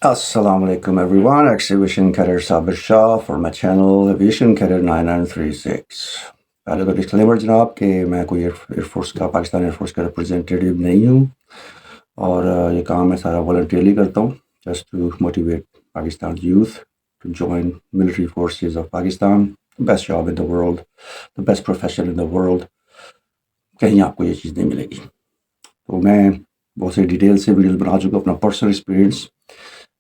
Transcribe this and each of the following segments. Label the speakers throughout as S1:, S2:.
S1: Assalamu alaikum everyone, Exhibition Career Sabir Shah for my channel Aviation Career 9936. پہلے تو disclaimer جناب کہ میں کوئی ایئر فورس کا پاکستان ایئر فورس کا ریپرزینٹیو نہیں ہوں، اور یہ کام میں سارا والنٹیئرلی کرتا ہوں just to motivate Pakistan youth to join military forces of Pakistan. Best job in the world, the best profession in the world. کہیں آپ کو یہ چیز نہیں ملے گی. تو میں بہت سی ڈیٹیل سے ویڈیوز بنا چکا ہوں، اپنا personal experience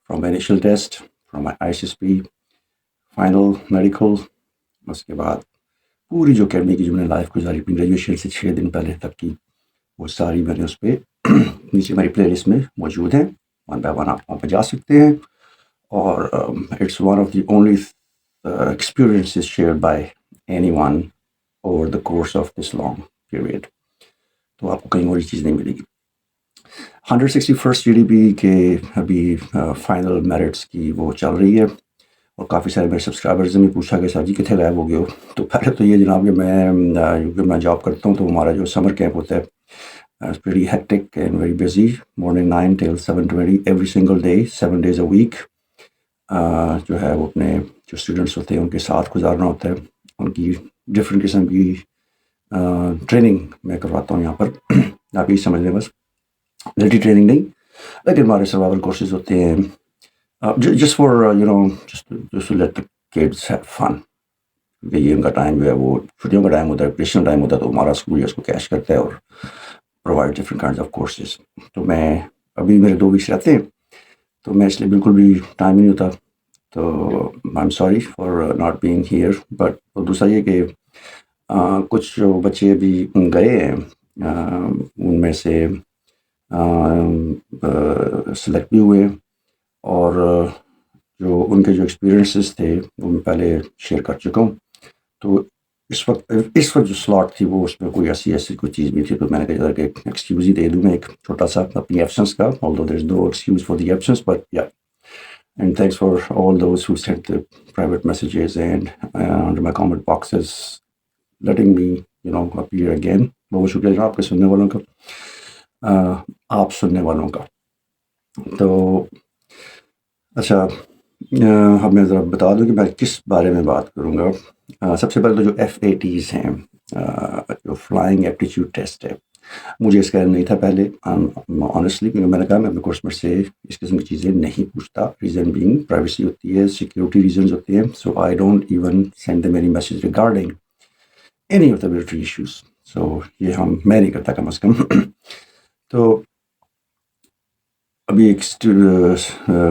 S1: from initial test, from my I S S B, final medical, اس کے بعد پوری جو اکیڈمی کی جو میں نے لائف گزاری اپنی گریجویشن سے 6 دن پہلے تک کی، وہ ساری میں نے اس پہ نیچے ہماری پلے لسٹ میں موجود ہیں. ون بائی ون آپ وہاں پہ جا سکتے ہیں، اور it's one of the only experiences shared by anyone over the course of this long period. تو آپ کو کہیں اور چیز نہیں ملے گی. 161 جی ڈی پی کے ابھی فائنل میرٹس کی وہ چل رہی ہے، اور کافی سارے میرے سبسکرائبرز نے بھی پوچھا کہ سر جی کتنے غائب ہو گئے ہو. تو پہلے تو یہ جناب کہ میں جاب کرتا ہوں، تو ہمارا جو سمر کیمپ ہوتا ہے it's pretty hectic and very busy. Morning 9 till 7:20 every single day 7 days a week. جو ہے وہ اپنے جو اسٹوڈنٹس ہوتے ہیں ان کے ساتھ گزارنا ہوتا ہے. ان کی ڈفرینٹ قسم کی ٹریننگ میں کرواتا ہوں یہاں پر. آپ یہ سمجھ لیں بس ملٹری ٹریننگ نہیں، لیکن ہمارے سروائول کورسز ہوتے ہیں just for just to let kids have fun. کیونکہ یہ ان کا ٹائم جو ہے وہ چھٹیوں کا ٹائم ہوتا ہے، ویکیشن ٹائم ہوتا ہے، تو ہمارا اسکول اس کو کیش کرتا ہے اور provide different kinds of courses. تو میں ابھی میرے 2 ویکس رہتے ہیں، تو میں اس لیے بالکل بھی ٹائم ہی نہیں ہوتا. تو I am sorry for not being here. But دوسرا یہ کہ کچھ جو بچے ابھی گئے ہیں ان میں سے سلیکٹ بھی ہوئے، اور جو ان کے جو ایکسپیرینسز تھے وہ میں پہلے شیئر کر چکا ہوں. تو اس وقت جو سلاٹ تھی وہ اس میں کوئی ایسی کوئی چیز نہیں تھی، تو میں نے کہا کہ ایکسکیوز ہی دے دوں میں ایک چھوٹا سا اپنی ایبسنس کا. although there is no excuse for the absence, but yeah. And thanks for all those who sent the private messages and under my comment boxes letting me appear again. بہت شکریہ جناب آپ کے سننے والوں کا، آپ سننے والوں کا. تو اچھا، اب میں ذرا بتا دوں کہ میں کس بارے میں بات کروں گا. سب سے پہلے تو جو FATs ہیں، جو فلائنگ ایپٹیچیوڈ ٹیسٹ ہے، مجھے اس کا علم نہیں تھا پہلے آنیسٹلی، کیونکہ میں نے کہا میں اپنے کورس میں سے اس قسم کی چیزیں نہیں پوچھتا. ریزن بینگ پرائیویسی ہوتی ہے، سیکورٹی ریزنز ہوتے ہیں. So I don't even send them any message regarding any of the military issues. So یہ میں نہیں کرتا کم از کم. تو ابھی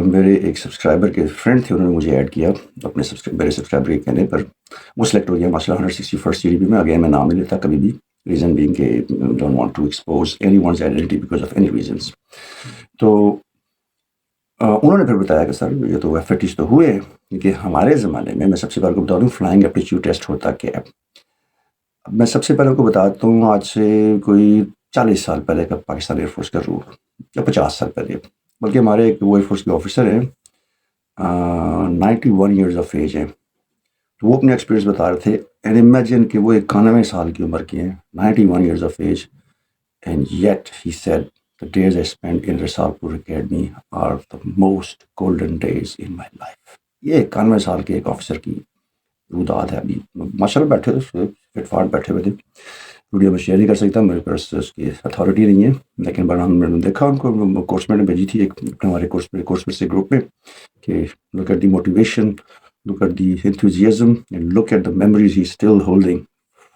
S1: میرے ایک سبسکرائبر کے فرینڈ تھے، انہوں نے مجھے ایڈ کیا اپنے میرے سبسکرائبر کے کہنے پر. وہ سلیکٹ ہو گیا ماشاء اللہ 161 جی ڈی پی میں. اگین میں نام نہیں لیتا کبھی بھی، ریزن بینگ کہ don't want to expose anyone's identity because of any reasons. تو انہوں نے پھر بتایا کہ سر یہ تو FATs تو ہوئے، کیونکہ ہمارے زمانے میں سب سے پہلے کو بتا دوں فلائنگ ایپٹیچیوڈ ٹیسٹ ہوتا کیا ہے. میں سب سے پہلے کو بتاتا ہوں آج سے کوئی 40 سال پہلے کا پاکستان ایئر فورس کا رول، یا 50 سال پہلے. بلکہ ہمارے ایک وہ ایئر فورس کے آفیسر ہیں 91 ایئرز آف ایج ہیں. تو وہ اپنے ایکسپیرینس بتا رہے تھے. اینڈ امیجن کہ وہ 91 سال کی عمر کے ہیں، 91 years of age, and yet he said the days I spent in Rasalpur Academy are the most golden days in my life. یہ 91 سال کے ایک آفیسر کی روداد ہے. ابھی ماشاء اللہ بیٹھے فٹ فاٹ بیٹھے ہوئے تھے. ویڈیو میں شیئر نہیں کر سکتا، میرے پاس اس کی اتھارٹی نہیں ہے، لیکن میں نے دیکھا ان کو کورس میں نے بھیجی تھی ایک ہمارے کورس میں سے گروپ میں کہ look at the motivation, look at the enthusiasm and look at the memories he's still holding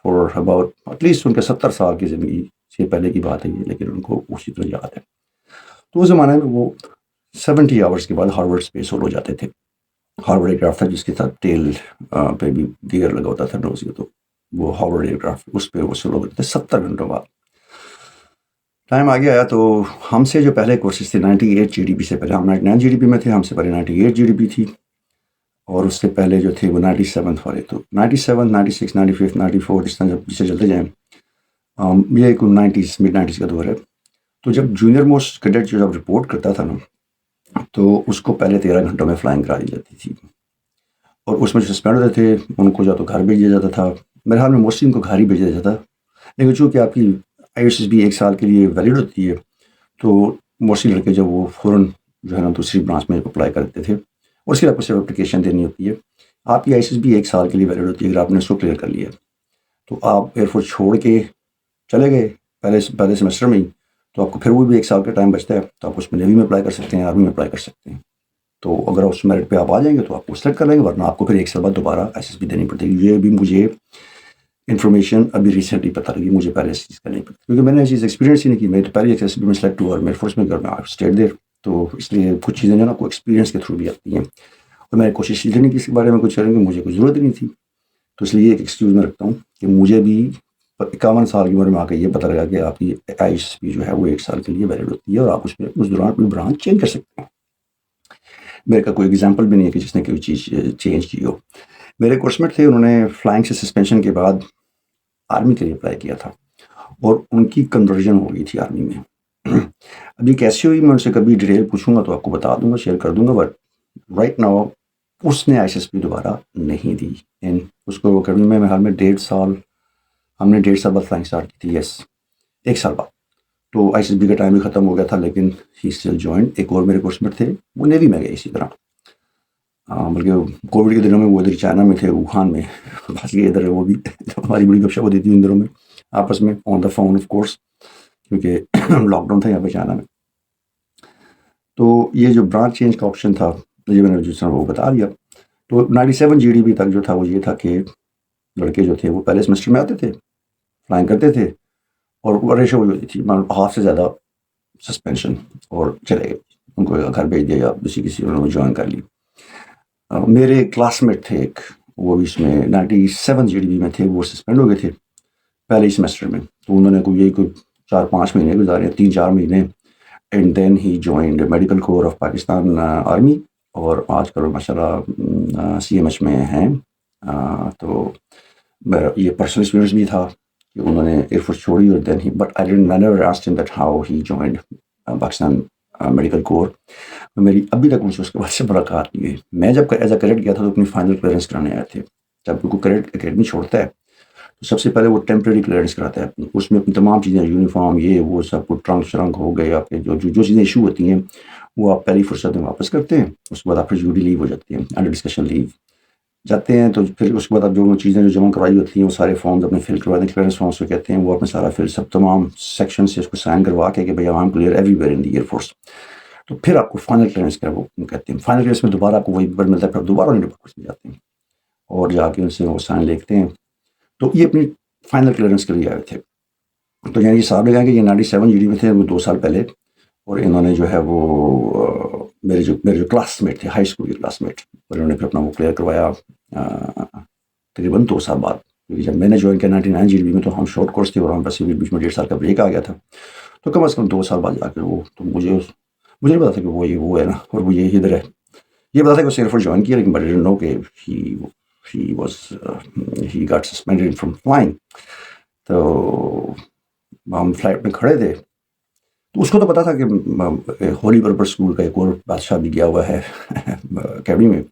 S1: for about at least ان کے 70 سال کی زندگی سے پہلے کی بات ہے یہ، لیکن ان کو اسی طرح یاد ہے. تو اس زمانے میں وہ 70 آورس کے بعد ہارورڈ اسپیس ہول ہو جاتے تھے. ہارورڈ ایئر کرافٹ تھا جس کے ساتھ ٹیل پہ بھی گیئر لگا ہوتا تھا نوز کے، تو وہ ہارورڈ ایئر کرافٹ اس پہ وہ سول ہو گئے تھے 70 گھنٹوں بعد. ٹائم آگے آیا تو ہم سے جو پہلے کورسز تھے 98 جی ڈی پی سے پہلے، ہم 99 جی ڈی پی میں تھے، ہم سے پہلے 98 جی ڈی پی تھی، اور اس سے پہلے جو تھے وہ 97 والے. تو 97 96 95 94 اس طرح جب پیچھے چلتے جائیں، یہ ایک 90s مڈ 90s کا دور ہے. تو جب جونیئر موسٹ کیڈٹ جو جب رپورٹ کرتا تھا نا، تو اس کو پہلے 13 گھنٹوں میں فلائنگ کرائی جاتی تھی، اور اس میں جو سسپینڈ ہوتے تھے ان کو یا تو گھر بھیج دیا جاتا تھا. میرے حال میں موسٹلی ان کو گھر ہی بھیجا جاتا تھا، لیکن چونکہ آپ کی آئی ایس ایس بھی 1 سال کے لیے ویلڈ ہوتی ہے، تو موسٹلی لڑکے جب وہ فوراً جو ہے نا دوسری برانچ میں اپلائی کرتے تھے، اور اس کے لیے آپ کو صرف اپلیکیشن دینی ہوتی ہے. آپ کی ISSB 1 سال کے لیے ویلڈ ہوتی ہے. اگر آپ نے اس کو کلیئر کر لیا تو آپ ایئر فورس چھوڑ کے چلے گئے پہلے سیمسٹر میں ہی، تو آپ کو پھر وہ بھی 1 سال کا ٹائم بچتا ہے. تو آپ اس میں نیوی میں اپلائی کر سکتے ہیں، آرمی میں اپلائی کر سکتے ہیں. تو اگر اس میرٹ پہ آپ آ جائیں گے تو آپ کو سلیکٹ کر لیں گے، ورنہ آپ کو پھر 1 سال بعد دوبارہ ISSB دینی پڑتی ہے. یہ بھی مجھے انفارمیشن ابھی ریسنٹلی پتہ لگی، مجھے پہلے اس چیز کا نہیں پتا، کیونکہ میں نے یہ چیز ایکسپیرینس ہی نہیں کی. میں تو پہلے ISSB میں سلیکٹ ہوا اور میرے فورس میں اسٹیٹ دیر، تو اس لیے کچھ چیزیں جو نا کوئی ایکسپیرینس کے تھرو بھی آتی ہیں. اور میں نے کوشش یہ نہیں کی اس کے بارے میں کچھ کرنے کی، مجھے کوئی ضرورت نہیں تھی. تو اس لیے ایک ایکسکیوز میں رکھتا ہوں کہ مجھے بھی 51 سال کی عمر میں آ کے یہ پتہ لگا کہ آپ کی ISSB جو ہے وہ 1 سال کے لیے ویلڈ ہوتی ہے، اور آپ اس میں اس دوران اپنی برانچ چینج کر سکتے ہیں. میرے کا کوئی ایگزامپل بھی نہیں ہے کہ جس نے کوئی چیز چینج کی ہو. میرے کورس میٹ تھے، انہوں نے فلائنگ سے سسپینشن کے بعد آرمی کے لیے اپلائی کیا تھا، اور ان کی کنورژن ہو گئی تھی آرمی میں. ابھی کیسی ہوئی میں ان سے کبھی ڈیٹیل پوچھوں گا تو آپ کو بتا دوں گا، شیئر کر دوں گا. بٹ رائٹ ناؤ اس نے ISSB دوبارہ نہیں دی. اس کو اکیڈمی میں حال میں 1.5 سال، ہم نے 1.5 سال بعد فلائنگ اسٹارٹ کی تھی. یس 1 سال بعد. تو ISSB کا ٹائم بھی ختم ہو گیا تھا، لیکن ہی اسٹل جوائنڈ. ایک اور میرے کورس میٹ تھے، وہ نیوی میں گئے اسی طرح. بلکہ کووڈ کے دنوں میں وہ ادھر چائنا میں تھے، ووہان میں پھنس گئے ادھر. وہ بھی ہماری بڑی گپ شپ ہوتی تھی ان دنوں میں آپس میں، آن دا فون آف کورس، کیونکہ لاک ڈاؤن تھا یہاں پہ چائنا میں. تو یہ جو برانچ چینج کا آپشن تھا، یہ میں نے جس طرح وہ بتا دیا. تو 97 GDP تک جو تھا وہ یہ تھا کہ لڑکے جو تھے وہ پہلے سیمسٹر میں آتے تھے، فلائنگ کرتے تھے، اور ریشو ہوئی ہوتی تھی ہاف سے زیادہ سسپینشن، اور چلے گئے. ان کو گھر بھیج دیا یا کسی انہوں نے جوائن کر لی. میرے کلاس میٹ تھے ایک، وہ بھی اس میں 97 GDP میں تھے، وہ سسپینڈ ہو گئے تھے پہلے ہی سیمسٹر میں. تو انہوں نے کوئی 4-5 مہینے گزارے، 3-4 مہینے. And then he joined medical corps of Pakistan army, اور آج کل ماشاء اللہ CMH میں ہیں. تو یہ پرسنل ایکسپیرینس بھی تھا کہ انہوں نے ایئر فورس چھوڑی، اور دین ہی بٹ آئی نیور آسکڈ ہم that how he joined Pakistan medical کور. میری ابھی تک مجھ سے اس کے بعد سے ملاقات نہیں ہوئی. میں جب ایز اے کیڈٹ گیا تھا تو اپنی فائنل کلیئرنس کرانے آئے تھے. جب کوئی کیڈٹ اکیڈمی چھوڑتا ہے تو سب سے پہلے وہ ٹیمپریری کلیئرنس کراتا ہے. اس میں اپنی تمام چیزیں، یونیفارم، یہ وہ سب کچھ، ٹرنک ہو گئے، آپ کے جو چیزیں ایشو ہوتی ہیں وہ آپ پہلی فرصت میں واپس کرتے ہیں. اس کے بعد آپ پھر جوڈی لیو ہو جاتی ہیں، انڈر ڈسکشن لیو جاتے ہیں. تو پھر اس کے بعد آپ جو چیزیں جو جمع کروائی ہوتی ہیں وہ سارے فارمز اپنے فل کرواتے ہیں، کلیئرنس فارمس کو کہتے ہیں. وہ اپنے سارا فل سب تمام سیکشن سے اس کو سائن کروا کے کہ بھائی I am clear every where in the air force. تو پھر آپ کو فائنل کلیئرنس کا وہ کہتے ہیں. فائنل کلیئرنس میں دوبارہ آپ کو وہی پیپر ملتا ہے، پھر دوبارہ انڈر کورس میں جاتے ہیں اور جا کے ان سے وہ سائن لکھتے ہیں. تو یہ اپنی فائنل کلیئرنس کے لیے آئے تھے. تو یعنی یہ صاحب لگا کہ یہ 97 GDP میں تھے، وہ 2 سال پہلے. اور انہوں نے جو ہے وہ میرے جو کلاس میٹ تھے، ہائی اسکول کے کلاس میٹ، اور انہوں نے پھر اپنا وہ کلیئر کروایا تقریباً 2 سال بعد. کیونکہ جب میں نے جوائن کیا 99 GDP میں تو ہم شارٹ کورس تھے، اور ہم بس بیچ میں 1.5 سال کا بریک آ گیا تھا. تو کم از کم 2 سال بعد جا کے وہ، تو مجھے نہیں پتا تھا کہ وہ ہے نا، اور وہ یہ ادھر ہے. یہ پتا تھا کہ اس نے ایئر فورس جوائن کیا، لیکن بٹ آئی ڈidn't know کہ he got suspended from flying. تو ہم فلائٹ میں کھڑے تھے، تو اس کو تو پتا تھا کہ ہولی بربر اسکول کا ایک اور بادشاہ بھی گیا ہوا ہے اکیڈمی میں.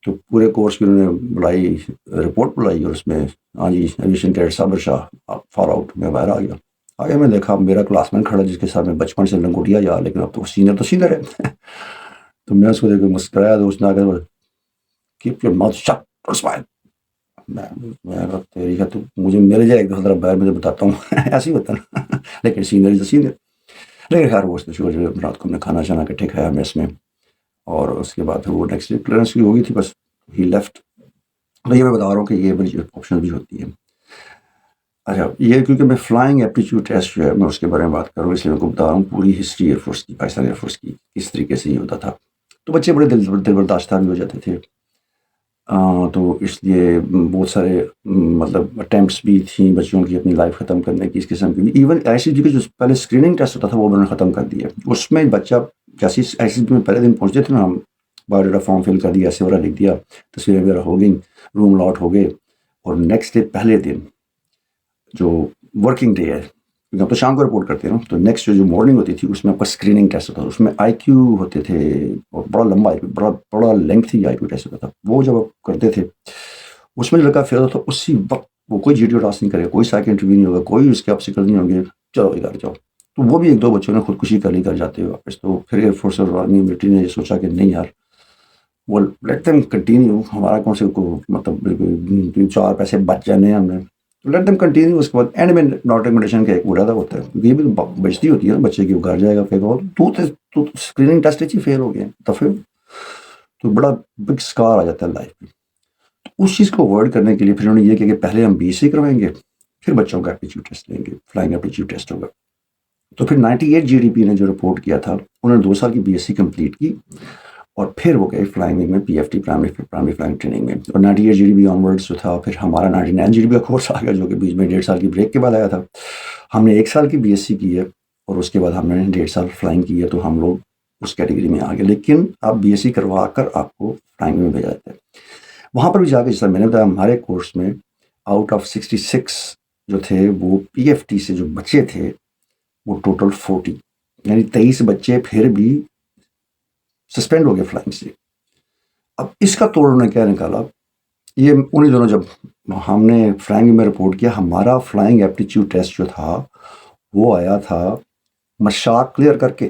S1: تو پورے کورس کی انہوں نے بلائی، رپورٹ بلائی، اور اس میں ہاں جی ایویشن کیڈٹ صابر شاہ فال آؤٹ. میں باہر آ گیا. میں دیکھا میرا کلاس مین کھڑا جس کے ساتھ میں بچپن سے لنگوٹیا جا، لیکن اب تو سینئر ہے. تو میں اس کو دیکھ کے مسکرایا، تو اس نے آ کر کیپ یور ماؤتھ شٹ اور اسمائل. میں تو مجھے مل جائے ایک دو ذرا باہر، مجھے بتاتا ہوں ایسے ہی ہوتا نا. لیکن سینئر از سینئر. لیکن خیر وہ اس نے شور رات کو ہم نے کھانا شانا اکٹھے کھایا میس میں، اور اس کے بعد پھر وہ نیکسٹ ڈے کلیئرنس کی ہو گئی تھی، بس ہی لیفٹ. تو یہ میں بتا رہا ہوں کہ یہ بڑی آپشن بھی ہوتی ہے. اچھا، یہ کیونکہ میں فلائنگ ایپٹیچیوڈ ٹیسٹ جو ہے میں اس کے بارے میں بات کروں، اس لیے میں کو بتا رہا ہوں پوری ہسٹری ایئر فورس کی، پاکستان ایئر فورس کی کس طریقے سے یہ ہوتا تھا. تو بچے بڑے دل برداشتہ بھی ہو جاتے تھے. تو اس لیے بہت سارے مطلب اٹیمپٹس بھی تھیں بچوں کی اپنی لائف ختم کرنے کی اس قسم کی. ایون ISSB کے جو پہلے اسکریننگ ٹیسٹ ہوتا تھا وہ انہوں نے ختم کر دیا. اس میں بچہ جیسے ISSB میں پہلے دن پہنچتے تھے نا، ہم بایو ڈیٹا فارم فل کر دیا، ایسے وغیرہ لکھ دیا، تصویریں وغیرہ ہو گئیں، روم الاٹ ہو گئے. اور نیکسٹ ڈے پہلے دن جو ورکنگ ڈے ہے، کیونکہ ہم تو شام کو رپورٹ کرتے ہیں نا، تو نیکسٹ جو مارننگ ہوتی تھی اس میں آپ کا اسکریننگ ٹیسٹ ہوتا تھا. اس میں IQ ہوتے تھے، اور بڑا لمبا بڑا لینتھی IQ ٹیسٹ ہوتا تھا. وہ جب آپ کرتے تھے اس میں جو لڑکا فیل ہوتا تھا اسی وقت وہ کوئی GTO ٹاسک نہیں کرے گا، کوئی سائیک انٹرویو نہیں ہوگا، کوئی اس کے آبسٹیکل نہیں ہوں گے، چلو گھر جاؤ. تو وہ بھی ایک دو بچوں نے خودکشی کر لی کر جاتے ہوئے واپس. تو پھر ایئر فورس اور آرمی ملٹری نے یہ سوچا کہ نہیں یار, وہ لیٹ دیم کنٹینیو, ہمارا کون سے کو مطلب 4 پیسے بچ جانے ہیں ہم نے, تو لیٹ دیم کنٹینیو. اس کے بعد اینڈ میں ناٹ ریکمنڈیشن کا ایک ارادہ ہوتا ہے, یہ بھی بچتی ہوتی ہے نا بچے کی, وہ گھر جائے گا پھر تو اسکریننگ ٹیسٹ ہی فیل ہو گیا دفعہ, تو بڑا بگ اسکار آ جاتا ہے لائف میں. تو اس چیز کو اوائڈ کرنے کے لیے پھر انہوں نے یہ کیا کہ پہلے ہم BSc کروائیں گے, پھر بچوں کا ایپٹیچیوڈ ٹیسٹ لیں گے, فلائنگ ایپٹیچیوڈ ٹیسٹ ہوگا. تو پھر 98 GDP نے جو رپورٹ کیا تھا, انہوں نے 2 سال کی BSc کمپلیٹ کی اور پھر وہ گئے فلائنگ میں PFT پرائمری فلائنگ ٹریننگ میں. اور 98 GDP آنورڈس جو تھا, پھر ہمارا 99 GDP کا کورس آ گیا جو کہ بیچ میں 1.5 سال کی بریک کے بعد آیا تھا. ہم نے 1 سال کی BSc کی ہے اور اس کے بعد ہم نے 1.5 سال فلائنگ کی ہے, تو ہم لوگ اس کیٹیگری میں آ گئے. لیکن اب BSc کروا کر آپ کو فلائنگ میں بھیجا جاتا ہے. وہاں پر بھی جا کے جیسا میں نے بتایا, ہمارے کورس میں آؤٹ آف 66 جو تھے وہ PFT سے جو بچے تھے وہ ٹوٹل 40, یعنی 23 بچے پھر بھی سسپینڈ ہو گئے فلائنگ سے. اب اس کا توڑ نے کیا نکالا, یہ انہیں دونوں جب ہم نے فلائنگ میں رپورٹ کیا, ہمارا فلائنگ ایپٹیچیوڈ ٹیسٹ جو تھا وہ آیا تھا مشاق کلیئر کر کے.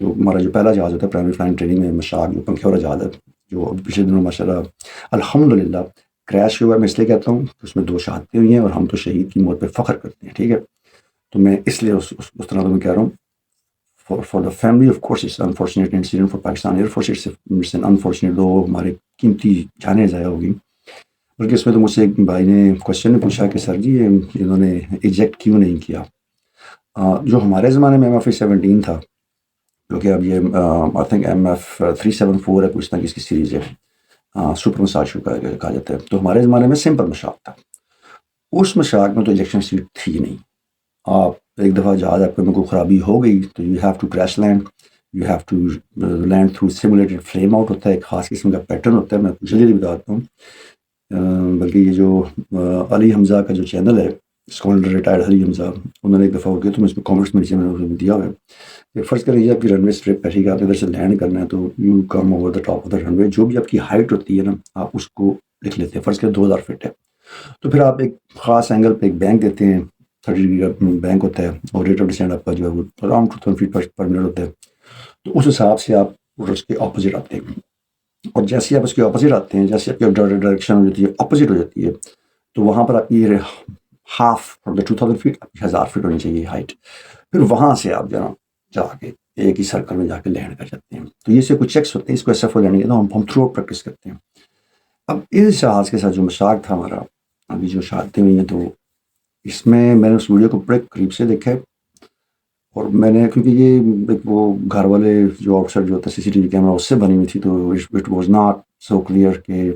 S1: جو ہمارا جو پہلا جہاز ہوتا ہے پرائمری فلائنگ ٹریننگ میں, مشاق جو پنکھے والا جہاز ہے, جو پچھلے دنوں ماشاء اللہ الحمدللہ کریش ہوا ہے. میں اس لیے کہتا ہوں کہ اس میں 2 شہادتیں ہوئی ہیں اور ہم تو شہید کی موت پہ فخر کرتے ہیں, ٹھیک ہے. تو میں اس لیے اس طرح میں کہہ رہا ہوں, for the family of course it's an unfortunate incident, for Pakistan Air Force it's an unfortunate, دو ہمارے قیمتی جانیں ضائع ہوگی. بلکہ اس میں تو مجھ سے ایک بھائی نے کوشچن نے پوچھا کہ سر جی انہوں نے ایجیکٹ کیوں نہیں کیا. جو ہمارے زمانے میں MF-17 تھا, جو کہ اب یہ آئی تھنک MF-374 ہے, کچھ طرح کی اس کی سیریز ہے, سپر مساج کہا جاتا ہے. تو ہمارے زمانے میں سمپل مشاق تھا. اس مشاق میں تو ایجیکشن سیٹ تھی نہیں. آپ ایک دفعہ جہاز آپ میں کوئی خرابی ہو گئی تو you have to crash land, you have to land through simulated flame out ہوتا ہے, ایک خاص قسم کا پیٹرن ہوتا ہے. میں جلدی بتاتا ہوں, بلکہ یہ جو علی حمزہ کا جو چینل ہے, اسکالر ریٹائرڈ علی حمزہ, انہوں نے ایک دفعہ ہو گیا, تو میں اس میں کامنٹس میں نیچے میں نے دیا ہوا ہے کہ فرض کر لیجیے آپ کی رن وے اسٹرپ ہے, ٹھیک ہے, آپ ادھر سے لینڈ کرنا ہے, تو you come over the top of the runway, جو بھی آپ کی ہائٹ ہوتی ہے نا آپ اس کو لکھ لیتے ہیں. فرض کر 2000 فٹ ہے, تو پھر آپ ایک خاص اینگل پہ ایک بینک دیتے ہیں, 30 ڈگری کا بینک ہوتا ہے, اور ریٹ آف ڈسینڈ آپ کا جو ہے وہ اراؤنڈ 2000 فیٹ پر منٹ ہوتا ہے. تو اس حساب سے آپ اس کے اپوزٹ آتے ہیں, اور جیسے آپ اس کے اپوزٹ آتے ہیں, جیسے آپ کی ڈائریکشن ہو جاتی ہے اپوزٹ ہو جاتی ہے, تو وہاں پر آپ کی ہاف فرام دا 2000 فیٹ, آپ کی 1000 فٹ ہونی چاہیے ہائٹ. پھر وہاں سے آپ جا کے ایک ہی سرکل میں جا کے لینڈ کر جاتے ہیں. تو یہ سے کچھ چیکس ہوتے ہیں, اس کو SFO لینڈنگ کہتے ہیں, ہم تھرو آؤٹ پریکٹس کرتے ہیں. اب اس جہاز کے ساتھ جو مشاق تھا ہمارا, ابھی جو شہادتیں ہوئی ہیں, تو اس میں نے اس ویڈیو کو بڑے قریب سے دیکھا ہے. اور میں نے کیونکہ یہ وہ گھر والے جو آؤٹ سائڈ جو ہوتا ہے CCTV کیمرہ اس سے بنی ہوئی تھی, تو it was not so clear کہ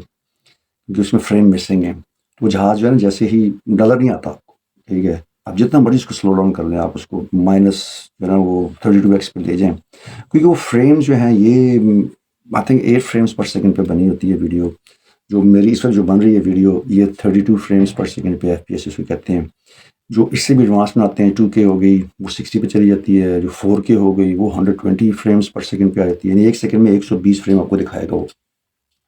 S1: اس میں فریم مسنگ ہے. تو وہ جہاز جو ہے نا جیسے ہی نظر نہیں آتا آپ کو, ٹھیک ہے, آپ جتنا بڑی اس کو سلو ڈاؤن کر لیں, آپ اس کو مائنس جو ہے نا وہ 32x پہ لے جائیں, کیونکہ وہ فریم جو ہیں یہ I think 8 frames per second پہ بنی ہوتی ہے ویڈیو. جو میری اس وقت جو بن رہی ہے ویڈیو, یہ 32 فریمز پر سیکنڈ پہ FPS اس کو کہتے ہیں. جو اس سے بھی ایڈوانس بناتے ہیں, 2K ہو گئی وہ 60 پہ چلی جاتی ہے, جو 4K ہو گئی وہ 120 فریمز پر سیکنڈ پہ آ جاتی ہے, یعنی ایک سیکنڈ میں 120 فریم آپ کو دکھائے گا. وہ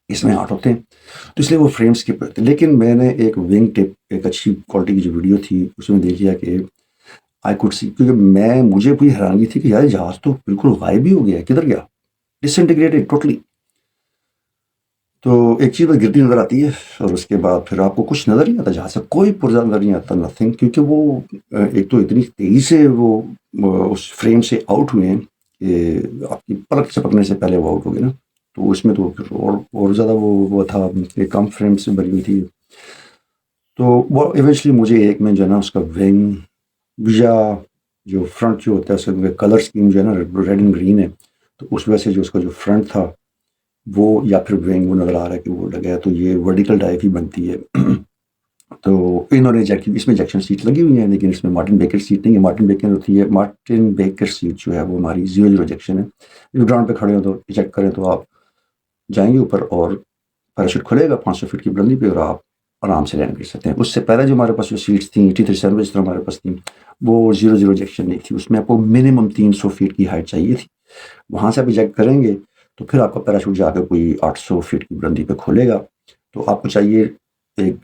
S1: اس میں 8 ہوتے ہیں, تو اس لیے وہ فریم سکپ ہوتے ہیں. لیکن میں نے ایک ونگ ٹپ, ایک اچھی کوالٹی کی جو ویڈیو تھی, اس میں دیکھ لیا کہ آئی کوڈ سی, کیونکہ مجھے کوئی حیرانگی تھی کہ یار جہاز تو بالکل غائب ہی ہو گیا, کدھر گیا, ڈس انٹیگریٹڈ ٹوٹلی. تو ایک چیز بس گرتی نظر آتی ہے, اور اس کے بعد پھر آپ کو کچھ نظر نہیں آتا, جہاز سے کوئی پرزہ نظر نہیں آتا, نتھنگ. کیونکہ وہ ایک تو اتنی تیزی سے وہ اس فریم سے آؤٹ ہوئے ہیں کہ آپ کی پلک چپکنے سے پہلے وہ آؤٹ ہو گئے نا. تو اس میں تو پھر اور زیادہ وہ تھا کہ کم فریم سے بنی ہوئی تھی. تو وہ ایونچولی مجھے ایک میں جو ہے نا اس کا ونگ یا جو فرنٹ جو ہوتا ہے اس کا کلر اسکیم جو ہے نا ریڈ اینڈ گرین ہے, تو اس وجہ سے جو اس کا جو فرنٹ تھا وہ یا پھر ونگ وہ نظر آ رہا ہے کہ وہ لگا ہے, تو یہ ورٹیکل ٹائپ ہی بنتی ہے. تو انہوں نے اس میں ایجیکشن سیٹ لگی ہوئی ہیں, لیکن اس میں مارٹن بیکر سیٹ نہیں ہے. مارٹن بیکر سیٹ جو ہے وہ ہماری 0 ایجیکشن ہے. جو گراؤنڈ پہ کھڑے ہو تو ایجیکٹ کریں تو آپ جائیں گے اوپر, اور پیراشوٹ کھلے گا 500 فٹ کی بلندی پہ, اور آپ آرام سے لینڈ کر سکتے ہیں. اس سے پہلے جو ہمارے پاس جو سیٹس تھیں T-37 جس طرح ہمارے پاس تھیں, وہ 0 ایجیکشن نہیں تھی. اس میں آپ کو منیمم 300 فٹ کی ہائٹ چاہیے تھی. وہاں سے آپ ایجیکٹ کریں گے تو پھر آپ کا پیراشوٹ جا کے کوئی 800 فٹ کی بلندی پہ کھولے گا. تو آپ کو چاہیے ایک,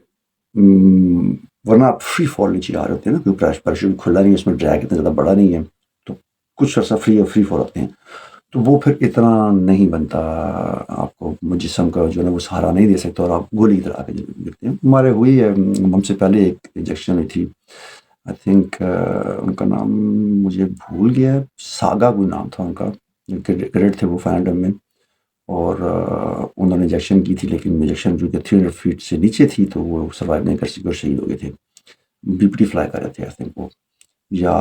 S1: ورنہ آپ فری فال نیچے آ رہے ہوتے ہیں نا, کیونکہ پیراشوٹ کھلا نہیں ہے, اس میں ڈریگ اتنا زیادہ بڑا نہیں ہے, کچھ عرصہ فری فور ہوتے ہیں، تو وہ پھر اتنا نہیں بنتا، آپ کو جسم کا جو ہے وہ سہارا نہیں دے سکتا اور آپ گولی کی طرح آگے گرتے ہیں. ہمارے ہوئی ہے، ہم سے پہلے ایک انجیکشن ہوئی تھی، آئی تھنک ان کا نام مجھے بھول گیا ہے، ساگا کوئی نام تھا ان کا، گریڈ تھے وہ فینڈم میں، اور انہوں نے انجیکشن کی تھی، لیکن انجیکشن جو کہ 300 فیٹ سے نیچے تھی تو وہ سروائیو نہیں کر سکے اور شہید ہو گئے تھے. بی پی ٹی فلائی کر رہے تھے آئی تھنک وہ، یا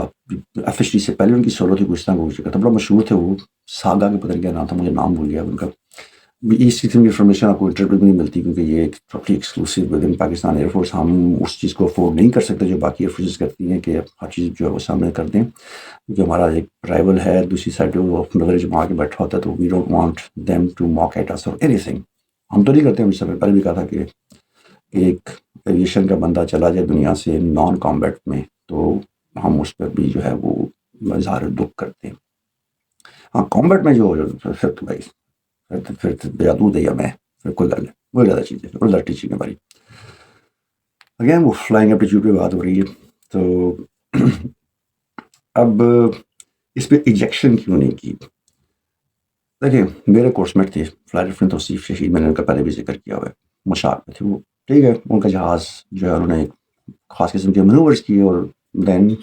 S1: ایف ایچ ڈی سے پہلے ان کی سولو تھی، کچھ طرح کو چکا تھا، بڑا مشہور تھے وہ، ساگا کے پتہ نہیں کیا نام تھا، مجھے نام بھول گیا ان کا. اس چیز کی انفارمیشن آپ کو انٹرنیٹ پہ نہیں ملتی، کیونکہ یہ ایک totally exclusive with in Pakistan air force, ہم اس چیز کو افورڈ نہیں کر سکتے جو باقی ایئر فورسز کرتی ہیں کہ ہر چیز جو ہے وہ سامنے کر دیں، کیونکہ ہمارا ایک رائول ہے دوسری سائڈ وہ نظر جما کے بیٹھا ہوتا ہے، تو we don't want them to mock at us or any thing. ہم تو نہیں کرتے، ہم سے پہلے بھی کہا تھا کہ ایک ایویشن کا بندہ چلا جائے دنیا سے نان کامبیٹ میں تو ہم اس پہ بھی جو ہے وہ اظہار دکھ کرتے ہیں. ہاں کامبیٹ میں جو پھر تو بھائی پھر جادو دیا میں، پھر کوئی گل نہیں، وہی زیادہ چیز ہے، اور زیادہ ٹیچنگ ہے ہماری. اگین وہ فلائنگ ایپٹیچیوڈ پہ بات ہو رہی ہے، تو اب اس پہ ایجیکشن کیوں نہیں کی؟ دیکھیں میرے کورس میٹ تھے فلائٹ لیفٹیننٹ توصیف شہید، میں نے ان کا پہلے بھی ذکر کیا ہوا ہے، مشاق میں تھے وہ، ٹھیک ہے. ان کا جہاز جو ہے انہوں نے ایک خاص قسم کے مینوورس کیے اور دین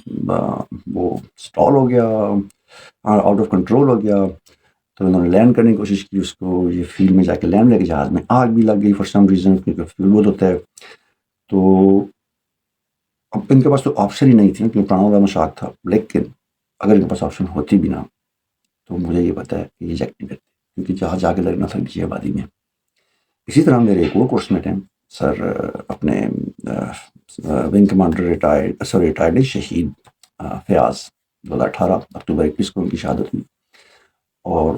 S1: وہ اسٹال ہو گیا، آؤٹ آف کنٹرول ہو گیا، تو انہوں نے لینڈ کرنے کی کوشش کی، اس کو یہ فیلڈ میں جا کے لینڈ لے کے جہاز میں آگ بھی لگ گئی فار سم ریزن، کیونکہ فیول بہت ہوتا ہے. تو اب ان کے پاس تو آپشن ہی نہیں تھی کیونکہ پرانا والا مشاق تھا، لیکن اگر ان کے پاس آپشن ہوتی بھی نہ تو مجھے یہ پتا ہے کہ یہ ایجیکٹ نہیں کرتے، کیونکہ جہاز جا کے لگنا تھا نیچے آبادی میں. اسی طرح میرے ایک اور کورس میٹ ہیں سر، اپنے ونگ کمانڈر ریٹائرڈ شہید فیاض، 2018 اکتوبر 21 کو ان کی شہادت ہوئی. اور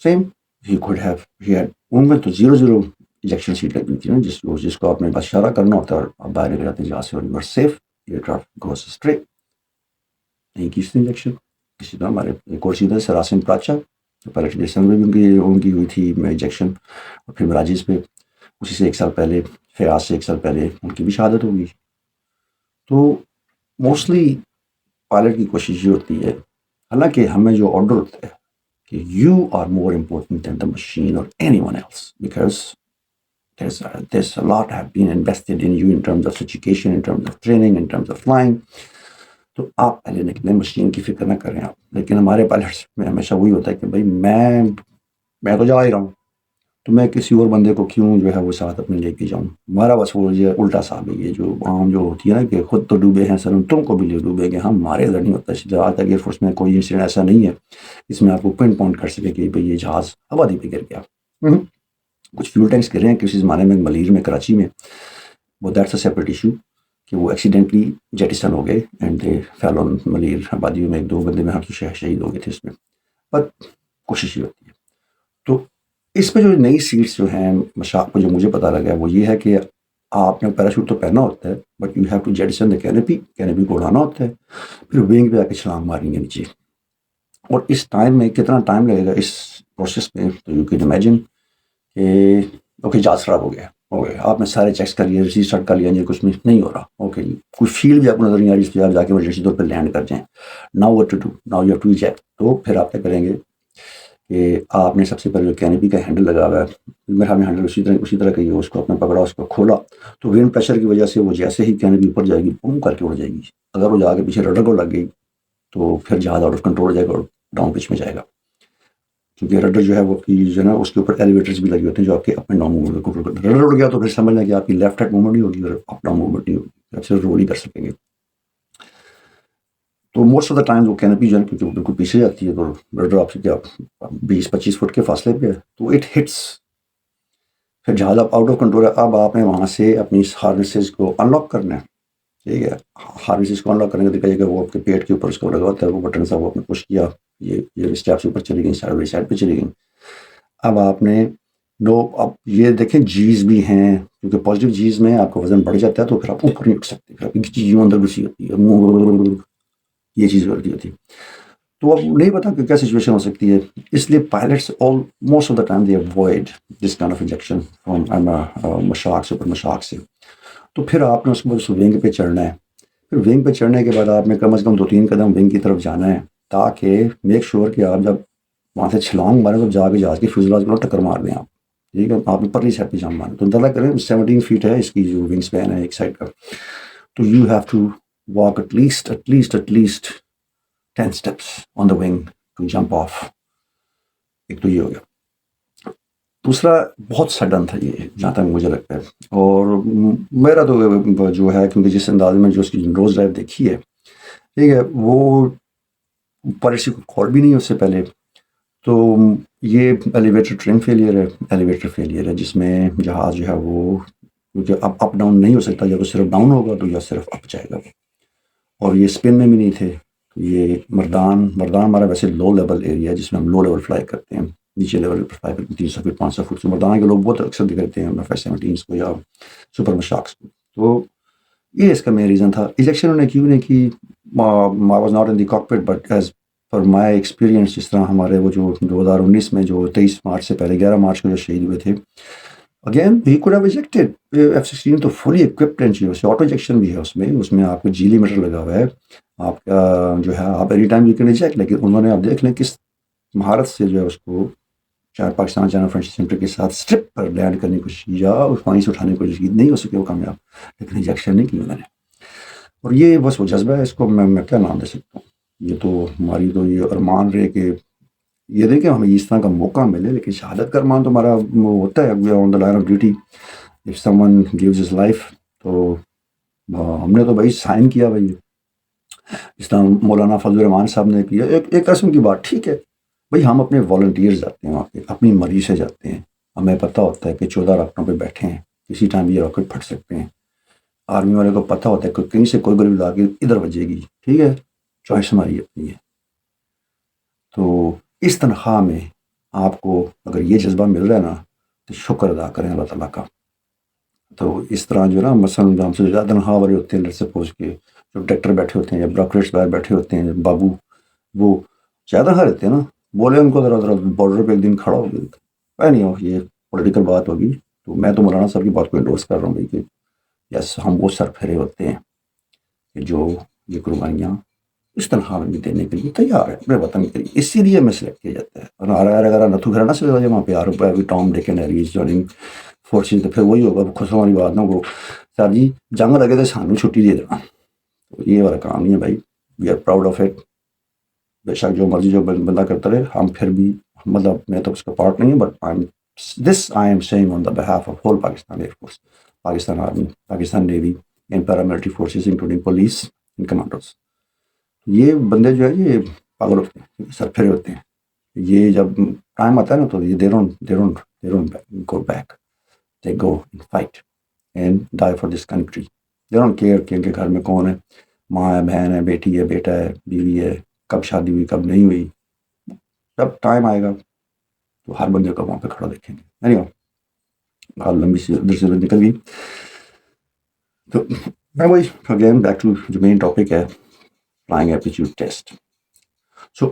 S1: same he could have in میں تو 0 ایجیکشن سیٹ لگی تھی نا، جس کو آپ نے بس اشارہ کرنا ہوتا ہے اور آپ باہر نکل آتے ہیں جہاز سے اور you are safe, aircraft goes straight. نہیں کی اس نے انجیکشن. اسی طرح ہمارے ایک اور سیدھا سراسم پراچا، پائلٹ اسمبلی میں بھی ان کی ہوئی تھی ایجیکشن، اور پھر مراجز پہ اسی سے 1 سال پہلے، فیاض سے 1 سال پہلے ان کی بھی شہادت ہوگی. تو موسٹلی پائلٹ کی کوشش یہ ہوتی ہے، حالانکہ ہمیں جو آرڈر ہوتا ہے کہ you are more important than the machine or anyone else, because there's a lot have been invested in you in terms of education, in terms of training, in terms of flying. تو آپ پہلے نکلیں، machine کی فکر نہ کریں آپ. لیکن ہمارے پائلٹس میں ہمیشہ وہی ہوتا ہے کہ بھائی میں تو جا ہی رہا ہوں، تو میں کسی اور بندے کو کیوں جو ہے وہ ساتھ اپنے لے کے جاؤں. ہمارا بس وہ یہ الٹا صاحب ہے، یہ جو عام جو ہوتی ہے نا کہ خود تو ڈوبے ہیں سر تم کو بھی لے ڈوبے گے، ہمارے ادھر نہیں ہوتا. آج تک ایئر فورس میں کوئی انسیڈنٹ ایسا نہیں ہے اس میں آپ کو پن پوائنٹ کر سکے کہ بھائی یہ جہاز آبادی پہ گر گیا. کچھ فیول ٹینکس گر رہے ہیں کسی زمانے میں ملیر میں کراچی میں، وہ دیٹس اے سیپریٹ ایشو کہ وہ ایکسیڈنٹلی جیٹیسن ہو گئے اینڈ دے فیل آن ملیر آبادی میں، 1-2 بندے میں شہید ہو گئے تھے اس میں، پر کوشش ہی ہوتی ہے. تو اس پہ جو نئی سیٹس جو ہیں مشاق پہ جو مجھے پتہ لگا ہے وہ یہ ہے کہ آپ نے پیراشوٹ تو پہننا ہوتا ہے، but you have to jettison the canopy کو اڑانا ہوتا ہے، پھر ونگ پہ آ کے چھلانگ ماریں گے نیچے. اور اس ٹائم میں کتنا ٹائم لگے گا اس پروسیس میں، تو یو کین امیجن کہ اوکے جہاز خراب ہو گیا، آپ نے سارے چیکس کر لیے، ریسیو اسٹارٹ کر لیا، انجن کچھ نہیں ہو رہا، اوکے جی کوئی فیلڈ بھی آپ کو نظر نہیں آ رہی جس پہ آپ جا کے ایمرجنسی طور پہ لینڈ کر جائیں. Now what to do, now you have to eject. تو پھر آپ کیا کریں گے کہ آپ نے سب سے پہلے جو کینوپی کا ہینڈل لگا ہوا ہے، میرا ہینڈل اسی طرح کا ہی ہے، اس کو آپ نے پکڑا، اس کو کھولا، تو ونڈ پریشر کی وجہ سے وہ جیسے ہی کینوپی اوپر جائے گی بوم کر کے اڑ جائے گی. اگر وہ جا کے پیچھے رڈر کو لگ گئی تو پھر جہاز آؤٹ آف کنٹرول ہو جائے گا اور ڈاؤن پچ میں جائے گا، کیونکہ رڈر جو ہے وہ جو ہے نا اس کے اوپر ایلیویٹرز بھی لگے ہوتے ہیں جو آپ کے اپ اینڈ ڈاؤن موومنٹ کو کنٹرول کرتے ہیں. رڈر اڑ گیا تو پھر سمجھ لیں کہ آپ کی لیفٹ ہینڈ موومنٹ نہیں ہوگی اور اپ ڈاؤن موومنٹ نہیں ہوگی، آپ صرف رول ہی کر سکیں گے. تو موسٹ آف دا ٹائم وہ کینوپی جو ہے کیونکہ وہ بالکل پیچھے جاتی ہے، تو رڈر آپ سے کیا 20-25 فٹ کے فاصلے پہ ہے، تو اٹ ہٹس، پھر جہاز آپ آؤٹ آف کنٹرول ہے. اب آپ نے وہاں سے اپنی ہارنیسز کو ان لاک کرنا ہے، ٹھیک ہے. ہارنیسز کو ان لاک کرنے کا طریقہ یہ کہ وہ آپ کے پیٹ کے اوپر اس کو لگا ہوتا ہے، وہ بٹن صاحب وہ آپ نے پش کیا، یہ اسٹیپس اوپر چلی گئیں، سائڈ پہ چلی گئیں. اب آپ نے اب یہ دیکھیں جیز بھی ہیں، کیونکہ پازیٹیو جیز میں آپ کا وزن بڑھ جاتا ہے تو پھر آپ اوپر نہیں اٹھ سکتے، پھر آپ کی چیز یوں اندر گھسی ہوتی ہے، یہ چیز ہوتی ہے. تو اب نہیں پتا کہ کیا سچویشن ہو سکتی ہے، اس لیے pilots most of the time they avoid this kind of ejection from Mushshak سے، اوپر مشاق سے. تو پھر آپ نے اس کے بعد ونگ پہ چڑھنا ہے. پھر ونگ پہ چڑھنے کے بعد آپ نے کم از کم 2-3 قدم ونگ کی طرف جانا ہے. تاکہ میک شور کہ آپ جب وہاں سے چھلانگ ماریں تو جا کے جہاز کی فیوزلاج کو ٹکر مار دیں آپ. ٹھیک ہے, آپ نے پرلی سائڈ پہ جم مارے تو اندازہ کریں 17 فیٹ ہے اس کی جو ونگ اسپین ہے ایک سائڈ کا. تو you have to walk at least 10 steps on the wing to jump off. ایک تو یہ ہو گیا. دوسرا بہت سڈن تھا یہ جہاں تک مجھے لگتا ہے, اور میرا تو جو ہے کیونکہ جس انداز میں جو اس کی روز ڈرائیو دیکھی ہے, ٹھیک ہے, وہ پالیسی کو کھول بھی نہیں اس سے پہلے. تو یہ ایلیویٹر ٹرم فیلئر ہے جس میں جہاز جو ہے وہ کیونکہ اپ ڈاؤن نہیں ہو سکتا, یا تو صرف ڈاؤن ہوگا تو یا صرف اپ جائے گا. اور یہ اسپن میں بھی نہیں تھے. یہ مردان ہمارا ویسے لو لیول ایریا ہے جس میں ہم لو لیول فلائی کرتے ہیں, نیچے لیول پر فلائی کرتے ہیں 300 فٹ 500 فٹ سے. مردان کے لوگ بہت اکثر دکھتے ہیں F-17 کو یا سپر مشاکس کو. تو یہ اس کا مین ریزن تھا. الیکشن انہوں نے کیوں نہیں کی, I was not in the cockpit but as per my experience, جس طرح ہمارے وہ جو 2019 میں جو 23 مارچ سے پہلے 11 مارچ کو جو شہید ہوئے تھے, again he could have ejected. F-16 تو فلی اکوپڈ انجن ہے, آٹو ایجیکشن بھی ہے اس میں آپ کو جیلی میٹر لگا ہوا ہے آپ کا جو ہے, آپ any time you can eject. لیکن انہوں نے آپ دیکھ لیں کس مہارت سے جو ہے اس کو چاہے پاکستان چاہے فرینچ سینٹر کے ساتھ اسٹرپ پر لینڈ کرنے کی کوشش کی یا اس پانی سے اٹھانے کی کوشش کی, نہیں ہو سکے وہ کامیاب, لیکن ایجیکشن نہیں کی انہوں نے. اور یہ بس وہ جذبہ ہے, اس کو میں کیا نام دے سکتا ہوں. یہ تو ہماری تو یہ ارمان رہے کہ یہ دیکھیں ہمیں اس طرح کا موقع ملے, لیکن شہادت کا ارمان تو ہمارا وہ ہوتا ہے on the line of duty. If someone gives his life, تو ہم نے تو بھائی سائن کیا بھائی, جس طرح مولانا فضل الرحمان صاحب نے کیا. ایک قسم کی بات, ٹھیک ہے بھائی, ہم اپنے والنٹیئرز جاتے ہیں وہاں پہ, اپنی مرضی سے جاتے ہیں. ہمیں پتہ ہوتا ہے کہ 14 راکٹوں پہ بیٹھے ہیں, کسی ٹائم یہ راکٹ پھٹ سکتے ہیں. آرمی والے کو پتہ ہوتا ہے کہ کہیں سے کوئی گولی لا کے ادھر بجے گی, ٹھیک ہے, چوائس ہماری اپنی ہے. تو اس تنخواہ میں آپ کو اگر یہ جذبہ مل رہا ہے نا, تو شکر ادا کریں اللہ تعالیٰ کا. تو اس طرح جو ہے نا, مثلاً ہم سے زیادہ تنخواہ والے ہوتے ہیں, لیٹ سپوز کے جو ڈائریکٹر بیٹھے ہوتے ہیں یا بیوروکریٹس باہر بیٹھے ہوتے ہیں, بابو وہ زیادہ ہر رہتے ہیں نا, بولے ان کو ذرا بارڈر پہ ایک دن کھڑا ہو گیا نہیں ہو, یہ پولیٹیکل بات ہوگی. تو میں تو مولانا صاحب کی بات کو انڈورس کر رہا ہوں بھائی کہ یس, ہم وہ سر پھیرے ہوتے ہیں کہ جو یہ قربانیاں اس تنخواہ میں بھی دینے کے لیے تیار ہے اپنے وطن کے لیے. اسی لیے میں سلیکٹ کیا جاتا ہے. اور اگر نتھو گھرانا سے وہاں پہ ابھی ٹام ڈیکن ہے جوائننگ فورسز, تو پھر وہی ہوگا خسرو والی بات نا, وہ سر جی جنگ لگے تو سانو چھٹی دے دینا. تو یہ والا کام نہیں ہے بھائی, we are proud of it. بے شک جو مرضی جو بندہ کرتا رہے, ہم پھر بھی مطلب میں تو اس کا پارٹ نہیں ہوں, but I am saying on the behalf of whole Pakistan air force, Pakistan army, Pakistan navy and paramilitary forces including police and commandos. یہ بندے جو ہے یہ پاگل ہوتے ہیں, سر پھرے ہوتے ہیں. یہ جب ٹائم آتا ہے نا تو یہ they don't go back. They go and fight and die for this country. They don't care کہ ان کے گھر میں کون ہے, ماں ہے, بہن ہے, بیٹی ہے, بیٹا ہے, بیوی ہے, کب شادی ہوئی کب نہیں ہوئی. جب ٹائم آئے گا تو ہر بندے کو وہاں پہ کھڑا دیکھیں گے. بات لمبی سی ادھر سے نکل گئی. تو میں وہی اگین بیک ٹو جو مین ٹاپک ہے, فلائنگ ایپٹیچیوڈ ٹیسٹ. سو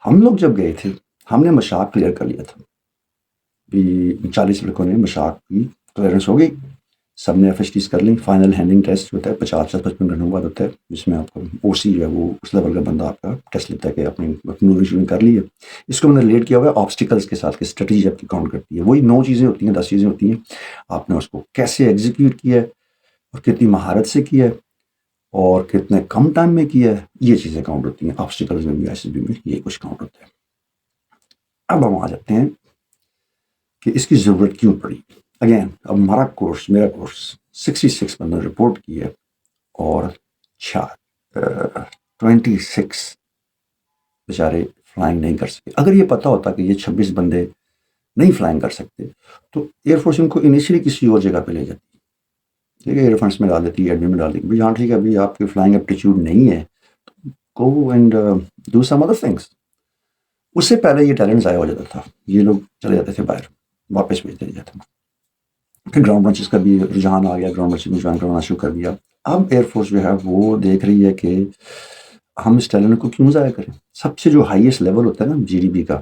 S1: ہم لوگ جب گئے تھے, ہم نے مشاق کلیئر کر لیا تھا. 40 لڑکوں نے مشاق کی کلیئرنس ہو گئی, سب نے FHTs کر لی. فائنل ہینڈنگ ٹیسٹ ہوتا ہے 50-55 گھنٹوں بعد ہوتا ہے, جس میں آپ کا OC جو ہے وہ اس لیول کا بندہ آپ کا ٹیسٹ لیتا ہے کہ اپنی شوٹنگ کر لی ہے. اس کو میں نے لیٹ کیا ہوا ہے آبسٹیکلس کے ساتھ کہ اسٹریٹجی آپ کی کاؤنٹ کرتی ہے. وہی 9 چیزیں ہوتی ہیں, 10 چیزیں ہوتی ہیں. آپ نے اس کو کیسے ایگزیکیوٹ کیا ہے اور کتنی مہارت سے کیا ہے اور کتنے کم ٹائم میں کیا ہے, یہ چیزیں کاؤنٹ ہوتی ہیں. آبسٹیکلس میں بھی SSB میں یہ کچھ کاؤنٹ ہوتا ہے. اب ہم آ جاتے ہیں کہ اس کی ضرورت کیوں پڑی. اگین اب میرا کورس 66 بندوں نے رپورٹ کی ہے اور 26 بیچارے فلائنگ نہیں کر سکے. اگر یہ پتہ ہوتا کہ یہ 26 بندے نہیں فلائنگ کر سکتے تو ایئر فورس ان کو انیشلی کسی اور جگہ پہ لے جاتی, ٹھیک ہے, ایئر فورس میں ڈال دیتی ہے, ایڈمن میں ڈال دیتی ہے. ہاں ٹھیک ہے, ابھی آپ کی فلائنگ ایپٹیچیوڈ نہیں ہے تو go and do some other things. اس سے پہلے یہ ٹیلنٹ ضائع ہو جاتا تھا, یہ لوگ چلے جاتے تھے باہر, واپس بھیج دیا جاتا تھا. پھر گراؤنڈ برانچز کا بھی رجحان آ گیا, گراؤنڈ برانچز میں جوائن کروانا شروع کر دیا. اب ایئر فورس جو ہے وہ دیکھ رہی ہے کہ ہم اس ٹیلنٹ کو کیوں ضائع کریں. سب سے جو ہائیسٹ لیول ہوتا ہے نا GDP کا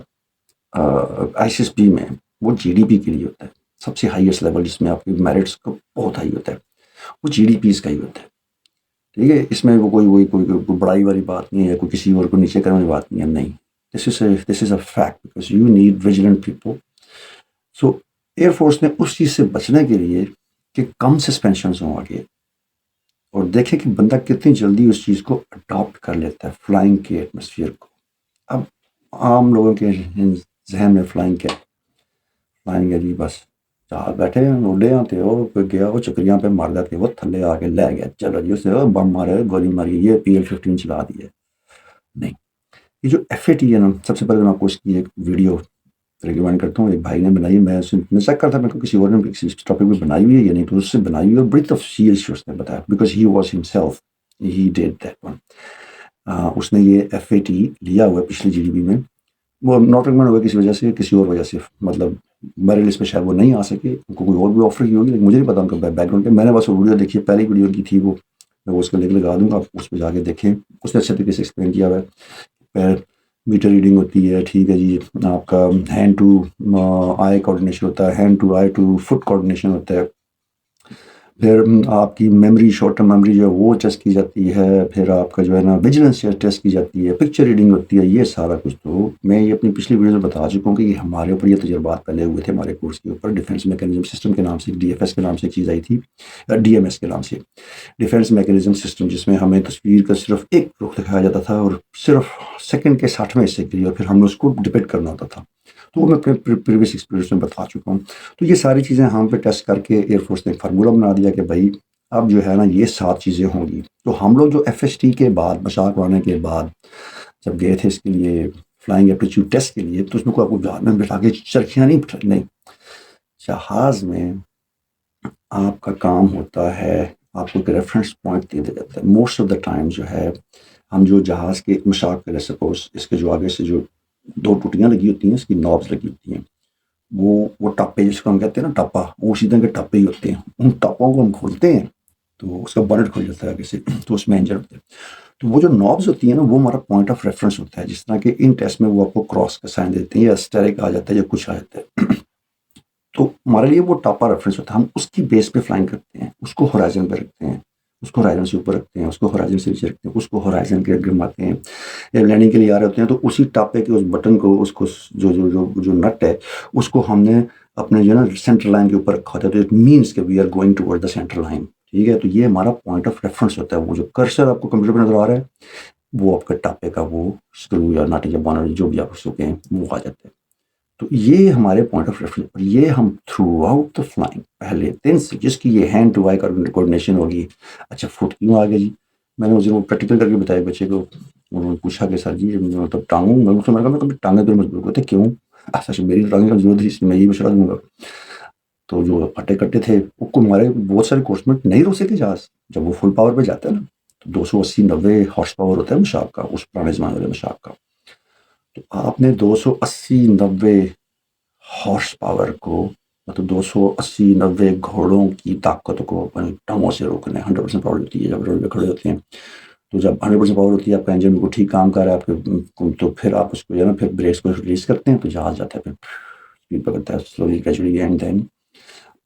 S1: ISSB میں, وہ GDP کے لیے ہوتا ہے. سب سے ہائیسٹ لیول جس میں آپ کی میرٹس کو بہت ہائی ہوتا ہے, وہ GDPs کا ہی ہوتا ہے. ٹھیک ہے، اس میں وہ کوئی بڑائی والی بات نہیں ہے، کوئی کسی اور کو نیچے کرنے والی بات نہیں ہے، نہیں. This is a fact because you need vigilant people. So air force نے اس چیز سے بچنے کے لیے کہ کم سسپینشنز ہوں آگے، اور دیکھیں کہ بندہ کتنی جلدی اس چیز کو اڈاپٹ کر لیتا ہے فلائنگ کے ایٹماسفیئر کو. اب عام لوگوں کے ذہن میں فلائنگ ہے جی بس جہاز بیٹھے اڈے تے وہ گیا وہ چکریاں پہ مار دیتے وہ تھلے آ کے لے گیا، چلو جی اسے بم مارے گولی ماری یہ PL-15 چلا دی ہے. نہیں، یہ جو FAT ہے نا، سب سے پہلے میں آپ کو اس کی ایک ویڈیو ریکمینڈ کرتا ہوں. ایک بھائی نے بنائی، میں چیک کرتا میں کسی اور نے کسی ٹاپک پہ بنائی ہوئی ہے یا نہیں، تو اس سے بنائی ہوئی اور بڑی تفصیل سے اس نے بتایا because he was himself he did that one. اس نے یہ FAT لیا ہوا ہے پچھلی GDP میں. وہ ناٹ ریکمینڈ ہوا کسی وجہ سے، کسی اور وجہ سے، مطلب میرے لسٹ پہ شاید وہ نہیں آ سکے، ان کو کوئی اور بھی آفر کی ہوگی، لیکن مجھے نہیں پتا ان کا بیک گراؤنڈ. میں نے بس وہ ویڈیو دیکھی ہے، پہلی ویڈیو کی تھی وہ، میں اس کو لنک لگا دوں گا، آپ اس پہ جا کے دیکھیں. اس نے اچھے طریقے سے ایکسپلین کیا ہوا ہے. پیر میٹر ریڈنگ ہوتی ہے، ٹھیک ہے جی، آپ کا ہینڈ ٹو آئی کوآرڈینیشن ہوتا ہے، hand to eye to foot coordination ہوتا ہے. پھر آپ کی میموری، شارٹ ٹرم میموری جو ہے وہ ٹیسٹ کی جاتی ہے. پھر آپ کا جو ہے نا ویجیلنس ٹیسٹ کی جاتی ہے، پکچر ریڈنگ ہوتی ہے. یہ سارا کچھ تو میں یہ اپنی پچھلی ویڈیو میں بتا چکا ہوں کہ یہ ہمارے اوپر یہ تجربات پہلے ہوئے تھے ہمارے کورس کے اوپر. ڈیفینس میکینزم سسٹم کے نام سے، DFS کے نام سے ایک چیز آئی تھی، DMS کے نام سے، ڈیفینس میکینزم سسٹم، جس میں ہمیں تصویر کا صرف ایک رخ دکھایا جاتا تھا اور صرف سیکنڈ کے 60ویں حصے کے لیے، اور پھر ہم نے اس کو ڈپیکٹ کرنا ہوتا تھا. تو وہ میں اپنے پریویس ایکسپیرینس میں بتا چکا ہوں. تو یہ ساری چیزیں ہم پہ ٹیسٹ کر کے ایئر فورس نے ایک فارمولہ بنا دیا کہ بھائی اب جو ہے نا یہ 7 چیزیں ہوں گی. تو ہم لوگ جو FST کے بعد، مشاق اڑانے کے بعد جب گئے تھے اس کے لیے فلائنگ ایپٹیچیوڈ ٹیسٹ کے لیے، تو اس میں کوئی آپ کو جہاز میں بٹھا کے چرخیاں نہیں. جہاز میں آپ کا کام ہوتا ہے، آپ کو ایک ریفرنس پوائنٹ دے دیا جاتا ہے. موسٹ آف دا ٹائم جو ہے ہم جو جہاز کے مشاق کریں، سپوز اس کے جو آگے سے جو 2 ٹوٹیاں لگی ہوتی ہیں، اس کی نابز لگی ہوتی ہیں، وہ ٹاپے جس کو ہم کہتے ہیں نا ٹاپا، وہ اسی طرح کے ٹاپے ہی ہوتے ہیں. ان ٹاپوں کو ہم کھولتے ہیں تو اس کا بنٹ کھل جاتا ہے آگے سے، تو اس میں انجن ہوتے ہیں. تو وہ جو نابز ہوتی ہیں نا، وہ ہمارا پوائنٹ آف ریفرنس ہوتا ہے. جس طرح کہ ان ٹیسٹ میں وہ آپ کو کراس کا سائن دیتے ہیں یا اسٹیرک آ جاتا ہے یا کچھ آ جاتا ہے. تو ہمارے لیے وہ ٹاپا ریفرنس ہوتا ہے. ہم اس کی بیس پہ فلائنگ کرتے ہیں، اس کو ہورائزن پہ رکھتے ہیں، اس کو ہورائزن سے اوپر رکھتے ہیں، اس کو ہورائزن سے نیچے رکھتے ہیں، اس کو ہورائزن کے گھماتے ہیں. جب لینڈنگ کے لیے آ رہے ہوتے ہیں تو اسی ٹاپے کے اس بٹن کو، اس کو جو نٹ ہے، اس کو ہم نے اپنے جو ہے نا سینٹر لائن کے اوپر رکھا ہوتا ہے. تو اٹ مینس کہ we are going toward the centre line. ٹھیک ہے، تو یہ ہمارا پوائنٹ آف ریفرنس ہوتا ہے. وہ جو کرسر آپ کو کمپیوٹر پہ نظر آ رہا ہے، وہ آپ کا ٹاپے کا وہ اسکرو یا نٹ یا بانر جو بھی آپ اس کو کہیں وہ آ جاتا ہے. تو یہ ہمارے پوائنٹ آف ریفرنس، اور یہ ہم تھرو آؤٹ دا فلائنگ پہلے دن سے، جس کی یہ ہینڈ ٹو آئی کوآرڈینیشن ہوگی. اچھا فٹ کیوں آ گیا جی؟ میں نے اس دن وہ پریکٹیکل کر کے بتایا بچے کو. انہوں نے پوچھا کہ سر جی مطلب ٹانگوں میں کبھی ٹانگیں تو مضبوط ہوتے کیوں؟ اچھا میری ٹانگیں کمزور تھی، اس لیے میں یہ مشورہ دوں گا. تو جو پھٹے کٹے تھے وہ کو ہمارے بہت سارے کورس میں نہیں رو سکے جہاز. جب وہ فل پاور پہ جاتا ہے نا، تو 280-90 ہارس پاور ہوتا ہے مشاق کا، اس پرانے زمانے والے مشاق کا. تو آپ نے 280-90 ہارس پاور کو، مطلب 280-90 گھوڑوں کی طاقت کو اپنی ٹانگوں سے روکنا ہے. 100% پاور ہوتی ہے جب روڈ پہ کھڑے ہوتے ہیں. تو جب 100% پاور ہوتی ہے، آپ کا انجن بالکل ٹھیک کام کر رہا ہے آپ کے، تو پھر آپ اس کو جو ہے نا پھر بریکس کو ریلیز کرتے ہیں تو جہاز جاتا ہے، پھر اسپیڈ پکڑتا ہے slowly gradually. And then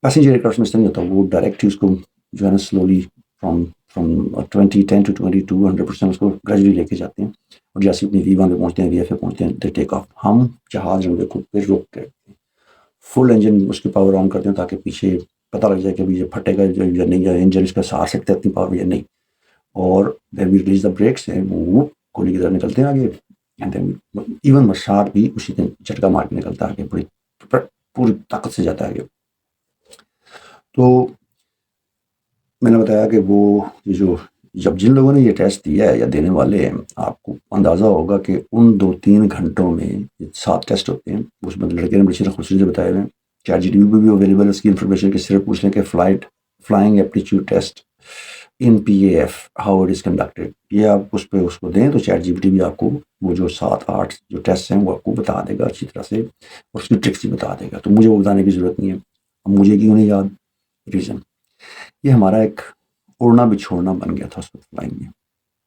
S1: passenger aircraft میں اس طرح نہیں ہوتا، وہ ڈائریکٹ ہی اس کو جو ہے نا سلولی فرام 10 to 22 100% اس کو گریجولی لے کے جاتے ہیں. اور جیسے اپنی V1 پہ پہنچتے ہیں، VF پہ پہنچتے ہیں، دے ٹیک آف. ہم جہاز جو خود پہ روک کے رکھتے ہیں، فل انجن اس کی پاور آن کرتے ہیں تاکہ پیچھے پتہ لگ جائے کہ ابھی یہ پھٹے گا یا نہیں، یا انجن اس کا ساتھ سکتا ہے اتنی پاور یا نہیں. اور then we release the brakes and وہ گولی کی طرح نکلتے ہیں آگے. اینڈ دین ایون مشاق بھی اسی دن جھٹکا مار کے نکلتا ہے آگے، پوری طاقت سے جاتا ہے آگے. تو میں نے بتایا کہ وہ جو جب جن لوگوں نے یہ ٹیسٹ دیا ہے یا دینے والے ہیں، آپ کو اندازہ ہوگا کہ ان 2-3 گھنٹوں میں 7 ٹیسٹ ہوتے ہیں. اس میں لڑکے نے بڑی خوشی سے بتایا ہے. چیٹ GTP پہ بھی اویلیبل ہے اس کی انفارمیشن، کہ صرف پوچھ لیں کہ flying aptitude test in PAF how it is conducted. یہ آپ اس پہ اس کو دیں تو چیٹ GPT بھی آپ کو وہ جو 7-8 جو ٹیسٹ ہیں وہ آپ کو بتا دے گا اچھی طرح سے، اور اس کی ٹرکس بھی بتا دے گا. تو مجھے وہ بتانے کی ضرورت نہیں ہے. اب مجھے کیوں نہیں یاد؟ ریزن یہ ہمارا ایک اڑنا بچھوڑنا بن گیا تھا اس وقت فلائنگ میں،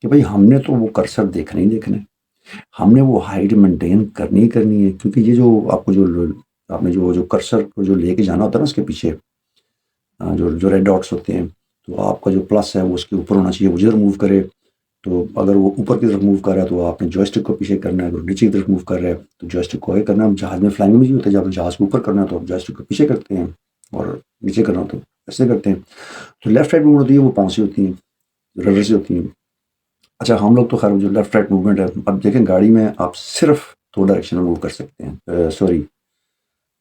S1: کہ بھائی ہم نے تو وہ کرسر دیکھنا ہی دیکھنا ہے، ہم نے وہ ہائٹ مینٹین کرنی ہے. کیونکہ یہ جو آپ کو آپ نے جو کرسر کو جو لے کے جانا ہوتا ہے نا، اس کے پیچھے جو ریڈ ڈاٹس ہوتے ہیں، تو آپ کا جو پلس ہے وہ اس کے اوپر ہونا چاہیے، وہ جدھر موو کرے. تو اگر وہ اوپر کی طرف موو کر رہا ہے تو آپ نے جوائسٹک کو پیچھے کرنا ہے، اگر نیچے کی طرف موو کر رہا ہے تو جوائسٹک کو آگے کرنا ہے. جہاز میں فلائنگ میں بھی ہوتا ہے، جب جہاز کو اوپر کرنا ہے تو آپ جوائسٹک کو پیچھے کرتے ہیں، اور نیچے کرنا تو ایسے کرتے ہیں. تو لیفٹ رائٹ موومنٹ ہوتی ہے وہ پاؤں سے ہوتی ہیں، رڈر سے ہوتی ہیں. اچھا ہم لوگ تو خیر جو لیفٹ رائٹ موومنٹ ہے، اب دیکھیں گاڑی میں آپ صرف 2 ڈائریکشن میں موو کر سکتے ہیں. سوری،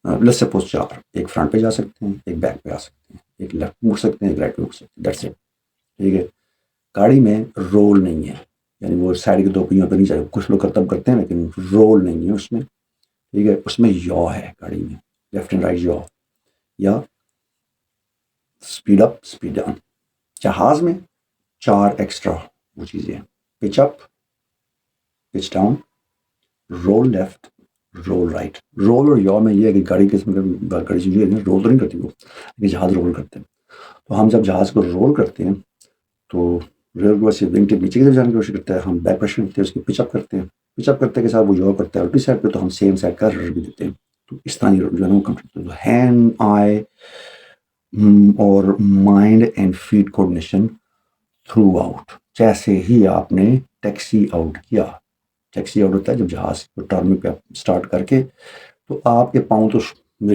S1: لیٹس سپوز 4، ایک فرنٹ پہ جا سکتے ہیں، ایک بیک پہ آ سکتے ہیں، ایک لیفٹ مڑ سکتے ہیں، ایک رائٹ پہ مڑ سکتے ہیں. That's it. ٹھیک ہے. گاڑی میں رول نہیں ہے، یعنی وہ سائڈ کے 2 پہیوں پہ نہیں چاہیے. کچھ لوگ کرتب کرتے ہیں لیکن رول نہیں ہے اس میں. ٹھیک ہے. اس میں یو ہے گاڑی میں، لیفٹ اینڈ رائٹ یو، یا اسپیڈ اپ اسپیڈ ڈاؤن. جہاز میں 4 ایکسٹرا وہ چیزیں ہیں: pitch up, pitch down, roll left, roll right. Roll اور یو میں یہ ہے کہ گاڑی قسم کا گاڑی چیز رول تو نہیں کرتی وہ، لیکن جہاز رول کرتے ہیں. تو ہم جب جہاز کو رول کرتے ہیں تو ریئر کو سے ونگ ٹپ نیچے کی طرف جانے کی کوشش کرتا ہے، ہم بیک پریشر دیتے ہیں، اس کی پچ اپ کرتے ہیں. پچ اپ کرتے کے ساتھ وہ یو کرتا ہے الٹی سائڈ پہ، تو ہم سیم سائڈ کا رڈر بھی دیتے ہیں. تو اس طرح یہ جو ہے نا وہ کمپلیٹ ہوتا ہے. ہینڈ آئی اور mind and feet coordination throughout. جیسے ہی آپ نے ٹیکسی آؤٹ کیا، ٹیکسی آؤٹ ہوتا ہے جب جہاز کو ٹرن پہ اسٹارٹ کر کے، تو آپ کے پاؤں تو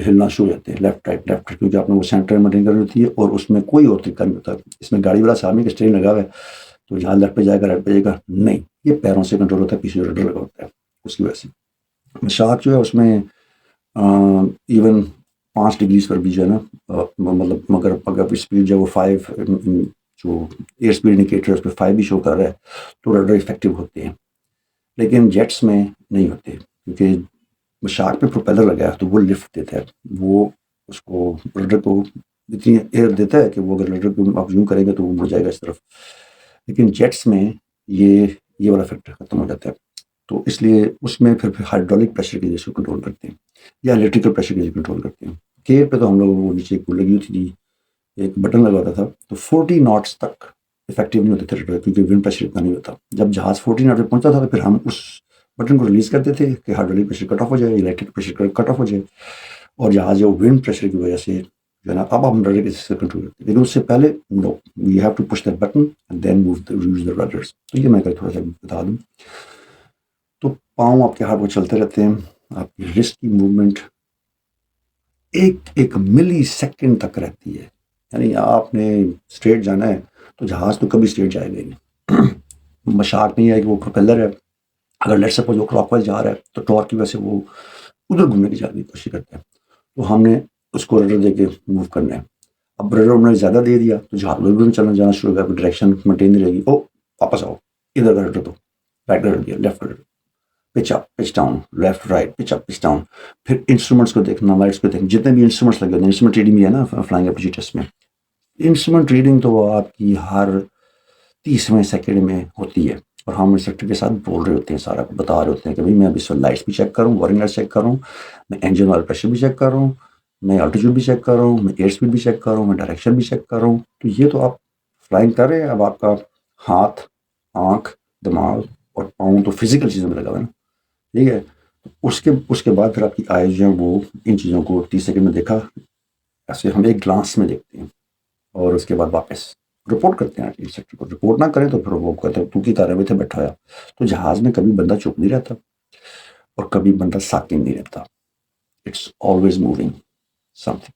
S1: ہلنا شروع ہو جاتے ہیں لیفٹ رائٹ لیفٹ رائٹ، کیونکہ آپ نے وہ سینٹر مینٹین کرنی ہوتی ہے، اور اس میں کوئی اور طریقہ نہیں ہوتا. اس میں گاڑی والا صاحب نہیں کہ اسٹیئرنگ لگا ہوا ہے تو جہاز لیفٹ پہ جائے گا رائٹ پہ جائے گا، نہیں. یہ پیروں سے کنٹرول ہوتا ہے، پیچھے رڈر لگا ہوتا ہے. اس کی وجہ سے مشاق جو ہے اس میں ایون 5 ڈگریز پر بھی جو ہے نا مطلب مگر اگر اسپیڈ جو ہے وہ 5 جو ایئر اسپیڈ انڈیکیٹر ہے اس پہ 5 بھی شو کر رہا ہے تو رڈر افیکٹو ہوتے ہیں. لیکن جیٹس میں نہیں ہوتے، کیونکہ مشاق پہ پروپیلر لگا ہے تو وہ لفٹ دیتا ہے، وہ اس کو رڈر کو اتنی ایئر دیتا ہے کہ وہ اگر رڈر کو آپ یوں کریں گے تو وہ مڑ جائے گا اس طرف. لیکن جیٹس میں یہ والا فیکٹر ختم ہو جاتا ہے. تو اس لیے اس میں پھر ہائیڈرولک پریشر کی وجہ سے کنٹرول کرتے ہیں، یا الیکٹریکل پریشر کی وجہ سے کنٹرول کرتے ہیں. کیئر پہ تو ہم لوگ وہ نیچے کو لگی ہوئی تھی، ایک بٹن لگا ہوتا تھا، تو 40 ناٹس تک افیکٹو نہیں ہوتے تھے رڈر، کیونکہ ونڈ پریشر اتنا نہیں ہوتا. جب جہاز 40 ناٹ پہ پہنچتا تھا تو پھر ہم اس بٹن کو ریلیز کرتے تھے کہ ہائیڈرولک پریشر کٹ آف ہو جائے، الیکٹرک پریشر کٹ آف ہو جائے، اور جہاز جو ونڈ پریشر کی وجہ سے جو ہے نا اب ہم رڈر سے کنٹرول کرتے ہیں. لیکن اس سے پہلے no, we have to push that button and then move use the rudders. تو یہ میں تھوڑا سا بتا دوں. تو پاؤں آپ کے ہاتھ وہ چلتے رہتے ہیں. آپ کی رسٹ کی موومنٹ ایک ملی سیکنڈ تک رہتی ہے. یعنی آپ نے اسٹریٹ جانا ہے تو جہاز تو کبھی اسٹریٹ جائے گا ہی نہیں. مشاق نہیں ہے کہ وہ پروپیلر ہے، اگر لیٹ سپوز وہ کلاک وائز جا رہا ہے تو ٹارک کی وجہ سے وہ ادھر گھومنے کی جانے کی کوشش کرتا ہے. تو ہم نے اس کو رڈر دے کے موو کرنا ہے. اب رڈر ہم نے زیادہ دے دیا تو جہاز میں چلنا جانا شروع ہو گیا، ڈائریکشن مینٹین نہیں رہے گی. او واپس آؤ، ادھر کا رڈر دو، رائٹ کا رڈر دیا، لیفٹ کا rudder, pitch up pitch down, left right, pitch up pitch down. پھر انسٹرومنٹس کو دیکھنا، لائٹس کو دیکھنا، جتنے بھی انسٹرومنٹس لگے ہوتے ہیں. انسٹرومنٹ ریڈنگ بھی ہے نا فلائنگ ایپریچیٹس میں. انسٹرومنٹ ریڈنگ تو وہ آپ کی ہر 30ویں سیکنڈ میں ہوتی ہے، اور ہم انسٹرکٹر کے ساتھ بول رہے ہوتے ہیں، سارا بتا رہے ہوتے ہیں کہ بھائی میں ابھی اس وقت لائٹس بھی چیک کروں، وارننگ لائٹس چیک کروں، میں انجن آئل پریشر بھی چیک کر رہا ہوں، میں الٹیٹیوڈ بھی چیک کر رہا ہوں، میں ایئر اسپیڈ بھی چیک کر رہا ہوں، میں ڈائریکشن بھی چیک کر رہا ہوں. تو یہ تو آپ فلائنگ کر رہے ہیں. اب آپ کا ہاتھ، آنکھ، دماغ اور پاؤں تو فزیکل چیزوں میں لگا ہوا ہے نا. ٹھیک ہے. اس کے بعد پھر آپ کی آئیز جو ہیں وہ ان چیزوں کو 30 سیکنڈ میں دیکھا، ایسے ہم ایک گلانس میں دیکھتے ہیں، اور اس کے بعد واپس رپورٹ کرتے ہیں. انسٹرکٹر کو رپورٹ نہ کریں تو پھر وہ کہتے ہیں تو کی کار میں تھے بیٹھا ہوا. تو جہاز میں کبھی بندہ چپ نہیں رہتا اور کبھی بندہ ساکن نہیں رہتا. It's always moving something.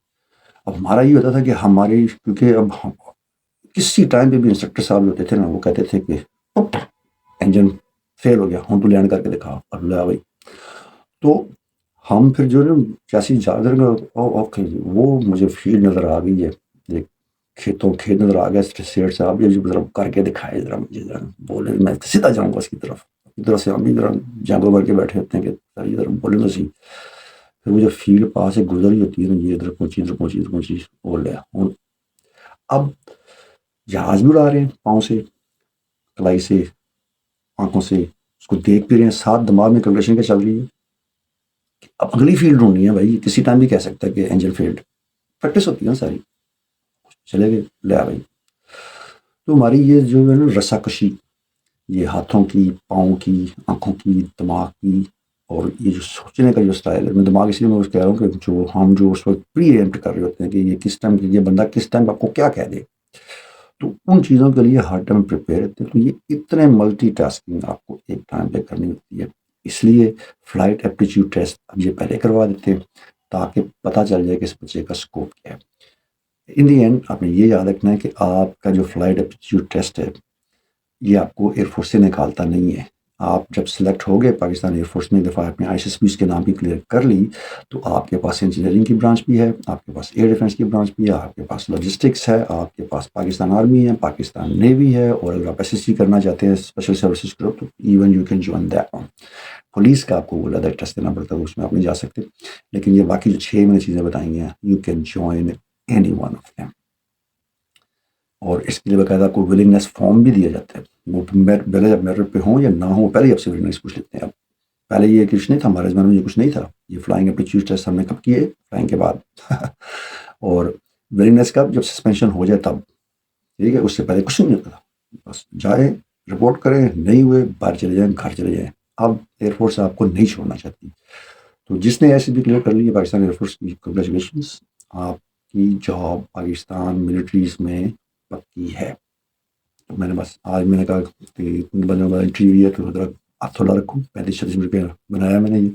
S1: اب ہمارا یہ ہوتا تھا کہ ہماری، کیونکہ اب کسی ٹائم پہ بھی انسٹرکٹر صاحب ہوتے تھے نا، وہ کہتے تھے کہ انجن فیل ہو گیا، ہوں تو لینڈ کر کے دکھا. اللہ بھائی. تو ہم پھر جو ہے نا جیسی جادر اوکے وہ مجھے فیلڈ نظر آ گئی ہے، کھیت نظر آ گیا. سیٹ صاحب یہ ذرا کر کے دکھائے، ذرا مجھے ذرا بولے، میں سیدھا جاؤں گا اس کی طرف سے. ہم بھی ذرا جانگو بھر کے بیٹھے ہوتے ہیں کہ سر یہ ذرا بولے تو صحیح. پھر وہ جو فیلڈ پاس سے گزری ہوتی ہے نا، یہ ادھر پہنچی ادھر پہنچی ادھر پہنچی، بول رہا ہوں. اب جہاز بھی اڑا رہے ہیں پاؤں سے، کلائی سے، آنکھوں سے، اس کو دیکھ بھی رہے ہیں، ساتھ دماغ میں کیلکولیشن کیا چل رہی ہے. اب اگلی فیلڈ ڈھونڈنی ہے بھائی. کسی ٹائم بھی کہہ سکتا ہے کہ انجن فیلڈ، پریکٹس ہوتی ہے ساری. چلے گئے لے آ بھائی. تو ہماری یہ جو ہے نا رسا کشی، یہ ہاتھوں کی، پاؤں کی، آنکھوں کی، دماغ کی، اور یہ جو سوچنے کا جو اسٹائل ہے، میں دماغ اس لیے میں کہہ رہا ہوں کہ جو ہم جو اس وقت پری ایمپٹ کر رہے ہوتے ہیں کہ یہ کس ٹائم، یہ بندہ کس ٹائم آپ کو کیا کہہ دے. تو ان چیزوں کے لیے ہر ٹائم پریپیئر رہتے ہیں. تو یہ اتنے ملٹی ٹاسکنگ آپ کو ایک ٹائم پہ کرنی ہوتی ہے. اس لیے فلائٹ ایپٹیچیوڈ ٹیسٹ اب یہ پہلے کروا دیتے ہیں تاکہ پتہ چل جائے کہ اس بچے کا اسکوپ کیا ہے. ان دی اینڈ آپ نے یہ یاد رکھنا ہے کہ آپ کا جو فلائٹ ایپٹیچیوڈ ٹیسٹ ہے یہ آپ کو ایئر فورس سے نکالتا نہیں ہے. آپ جب سلیکٹ ہو گئے پاکستان ایئر فورس میں، دفعہ آپ نے ISSBs کے نام بھی کلیئر کر لی، تو آپ کے پاس انجینئرنگ کی برانچ بھی ہے، آپ کے پاس ایئر ڈیفنس کی برانچ بھی ہے، آپ کے پاس لاجسٹکس ہے، آپ کے پاس پاکستان آرمی ہے، پاکستان نیوی ہے، اور اگر آپ SSC کرنا چاہتے ہیں اسپیشل سروسز گروپ تو even you can join that one. Police کا آپ کو وہ زیادہ ٹیسٹ دینا پڑتا ہے، اس میں آپ نہیں جا سکتے. لیکن یہ باقی جو 6 میں نے چیزیں بتائی ہیں، you can join any one of them. اور اس کے لیے باقاعدہ کو ولنگنیس فارم بھی دیا جاتا ہے. وہ پہلے جب میرٹ پہ ہوں یا نہ ہوں پہلے ہی آپ سے ولنگنیس پوچھ لیتے ہیں. اب پہلے یہ کچھ نہیں تھا ہمارے زمانے میں، یہ کچھ نہیں تھا. یہ فلائنگ ایپٹیچیوڈ ٹیسٹ ہم نے کب کیے؟ فلائنگ کے بعد. اور ولنگنیس کب؟ جب سسپینشن ہو جائے تب. ٹھیک ہے، اس سے پہلے کچھ نہیں ہوتا تھا. بس جائیں رپورٹ کریں، نہیں ہوئے باہر چلے جائیں، گھر چلے جائیں. اب ایئر فورس آپ کو نہیں چھوڑنا چاہتی. تو جس نے ایسے بھی کلیئر کر لی ہے پاکستان ایئر فورس کی، کنگریچولیشنس، آپ کی جاب پاکستان ملٹریز میں پکی ہے. تو میں نے بس آج میں نے کہا کہ انٹرویو ہے تو آپ تھوڑا رکھوں. 35-36 منٹ پہ بنایا میں نے یہ.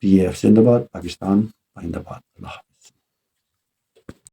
S1: PAF زندہ باد، پاکستان زندہ باد. اللہ